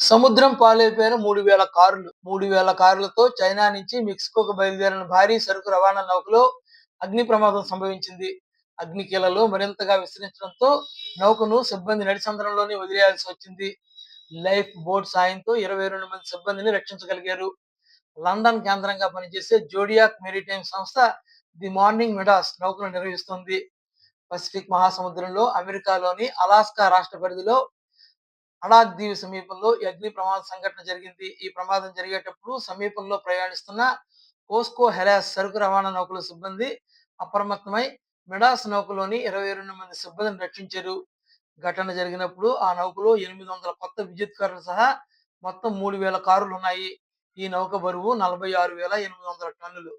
సముద్రం పాలైపోయిన 3000 కార్లు. 3000 కార్లతో చైనా నుంచి మెక్సికోకు బయలుదేరిన భారీ సరుకు రవాణా నౌకలో అగ్ని ప్రమాదం సంభవించింది. అగ్నికీలలు మరింతగా విస్తరించడంతో నౌకను సిబ్బంది నడిసంద్రంలోనే వదిలేయాల్సి వచ్చింది. లైఫ్ బోట్ సాయంతో 22 మంది సిబ్బందిని రక్షించగలిగారు. లండన్ కేంద్రంగా పనిచేసే జోడియాక్ మెరిటైమ్ సంస్థ ది మార్నింగ్ మిడాస్ నౌకను నిర్వహిస్తోంది. పసిఫిక్ మహాసముద్రంలో అమెరికాలోని అలాస్కా రాష్ట్ర పరిధిలో అడాక్ దీవి సమీపంలో ఈ అగ్ని ప్రమాద సంఘటన జరిగింది. ఈ ప్రమాదం జరిగేటప్పుడు సమీపంలో ప్రయాణిస్తున్న కోస్కో హెరాస్ సరుకు రవాణా నౌకల సిబ్బంది అప్రమత్తమై మిడాస్ నౌకలోని 22 మంది సిబ్బందిని రక్షించారు. ఘటన జరిగినప్పుడు ఆ నౌకలో 800 కొత్త విద్యుత్ కార్లు సహా మొత్తం 3000 కారులున్నాయి. ఈ నౌక బరువు 46,800 టన్నులు.